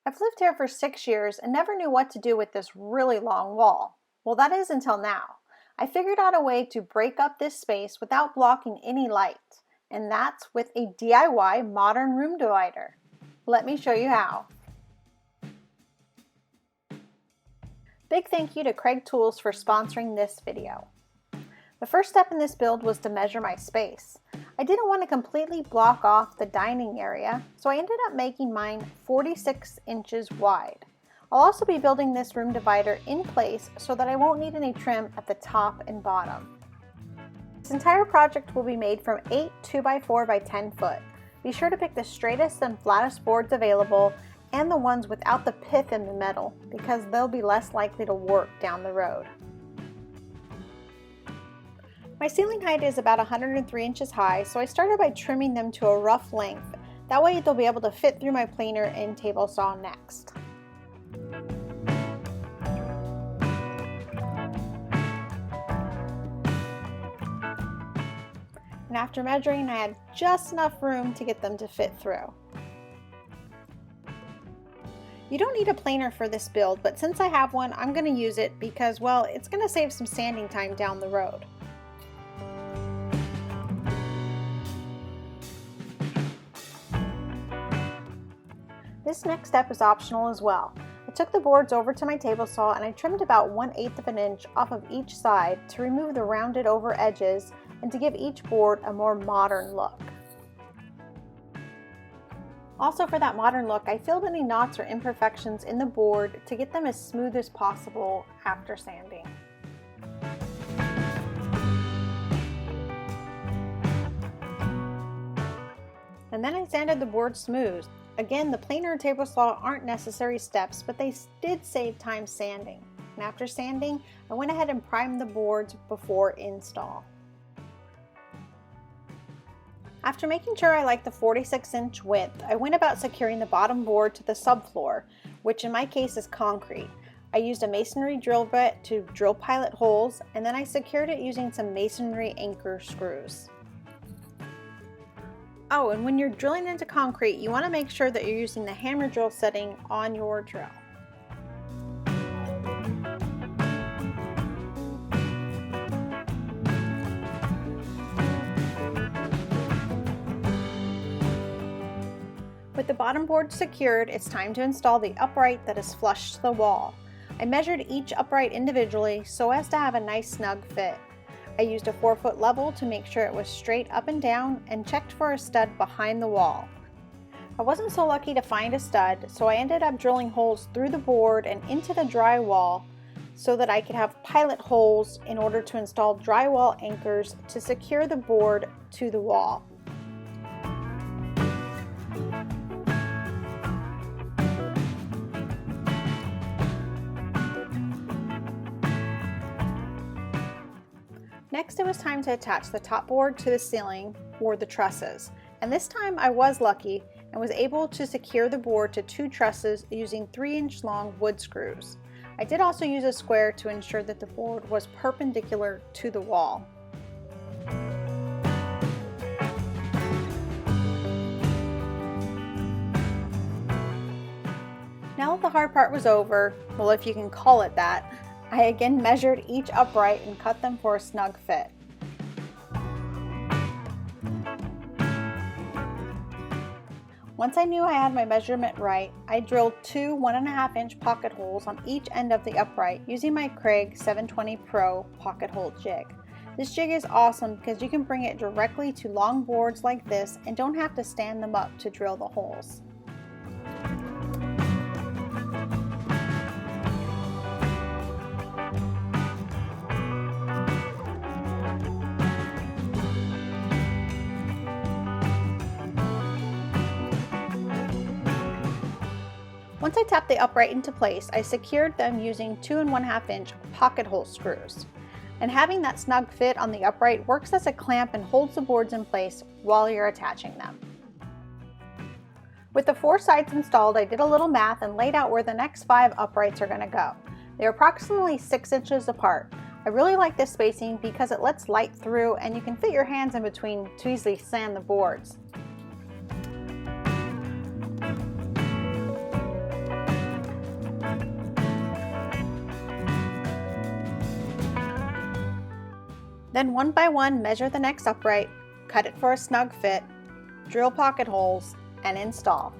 I've lived here for 6 years and never knew what to do with this really long wall. Well, that is until now. I figured out a way to break up this space without blocking any light, and that's with a DIY modern room divider. Let me show you how. Big thank you to Craig Tools for sponsoring this video. The first step in this build was to measure my space. I didn't want to completely block off the dining area, so I ended up making mine 46 inches wide. I'll also be building this room divider in place so that I won't need any trim at the top and bottom. This entire project will be made from 8 2x4 by 10 foot. Be sure to pick the straightest and flattest boards available and the ones without the pith in the middle, because they'll be less likely to warp down the road. My ceiling height is about 103 inches high, so I started by trimming them to a rough length. That way they'll be able to fit through my planer and table saw next. And after measuring, I had just enough room to get them to fit through. You don't need a planer for this build, but since I have one, I'm going to use it because, well, it's going to save some sanding time down the road. This next step is optional as well. I took the boards over to my table saw and I trimmed about 1/8 of an inch off of each side to remove the rounded over edges and to give each board a more modern look. Also, for that modern look, I filled any knots or imperfections in the board to get them as smooth as possible after sanding. And then I sanded the board smooth. Again, the planer and table saw aren't necessary steps, but they did save time sanding. And after sanding, I went ahead and primed the boards before install. After making sure I liked the 46-inch width, I went about securing the bottom board to the subfloor, which in my case is concrete. I used a masonry drill bit to drill pilot holes, and then I secured it using some masonry anchor screws. Oh, and when you're drilling into concrete, you want to make sure that you're using the hammer drill setting on your drill. With the bottom board secured, it's time to install the upright that is flush to the wall. I measured each upright individually so as to have a nice snug fit. I used a 4-foot level to make sure it was straight up and down and checked for a stud behind the wall. I wasn't so lucky to find a stud, so I ended up drilling holes through the board and into the drywall so that I could have pilot holes in order to install drywall anchors to secure the board to the wall. Next, it was time to attach the top board to the ceiling or the trusses. And this time I was lucky and was able to secure the board to 2 trusses using 3-inch long wood screws. I did also use a square to ensure that the board was perpendicular to the wall. Now that the hard part was over, well, if you can call it that, I again measured each upright and cut them for a snug fit. Once I knew I had my measurement right, I drilled 2 1.5-inch pocket holes on each end of the upright using my Craig 720 Pro pocket hole jig. This jig is awesome because you can bring it directly to long boards like this and don't have to stand them up to drill the holes. Once I tapped the upright into place, I secured them using 2 1/2-inch pocket hole screws. And having that snug fit on the upright works as a clamp and holds the boards in place while you're attaching them. With the 4 sides installed, I did a little math and laid out where the next 5 uprights are going to go. They're approximately 6 inches apart. I really like this spacing because it lets light through and you can fit your hands in between to easily sand the boards. Then one by one measure the next upright, cut it for a snug fit, drill pocket holes, and install.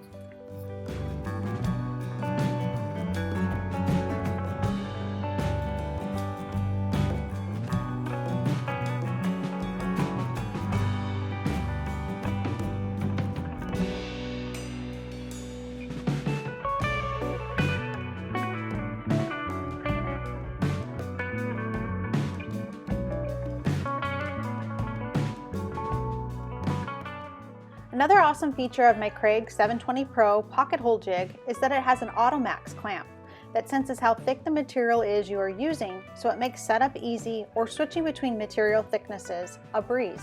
Another awesome feature of my Kreg 720 Pro pocket hole jig is that it has an Automax clamp that senses how thick the material is you are using, so it makes setup easy or switching between material thicknesses a breeze.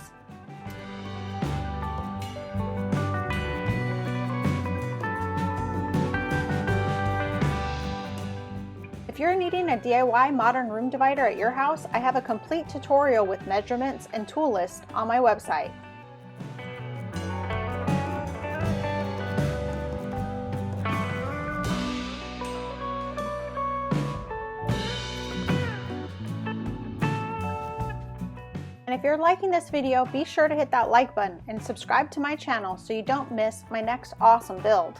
If you're needing a DIY modern room divider at your house, I have a complete tutorial with measurements and tool list on my website. And if you're liking this video, be sure to hit that like button and subscribe to my channel so you don't miss my next awesome build.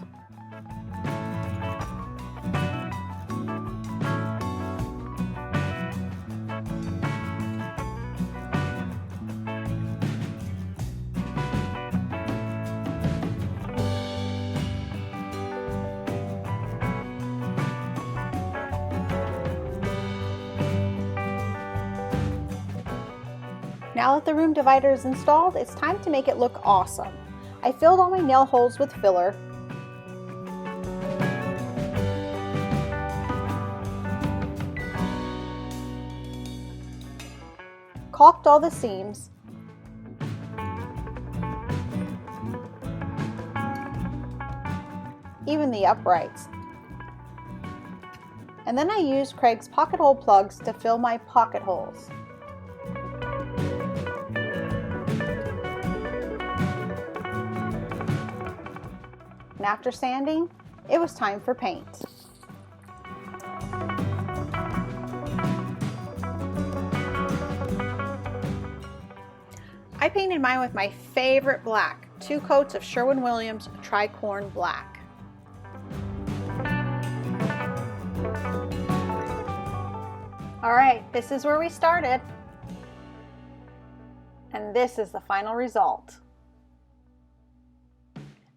Now that the room divider is installed, it's time to make it look awesome. I filled all my nail holes with filler, caulked all the seams, even the uprights, and then I used Kreg's pocket hole plugs to fill my pocket holes. And after sanding, it was time for paint. I painted mine with my favorite black, 2 coats of Sherwin-Williams Tricorn Black. Alright, this is where we started. And this is the final result.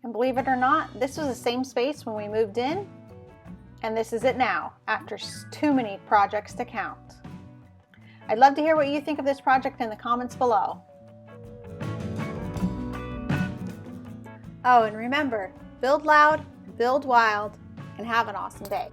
And believe it or not, this was the same space when we moved in, and this is it now, after too many projects to count. I'd love to hear what you think of this project in the comments below. Oh, and remember, build loud, build wild, and have an awesome day.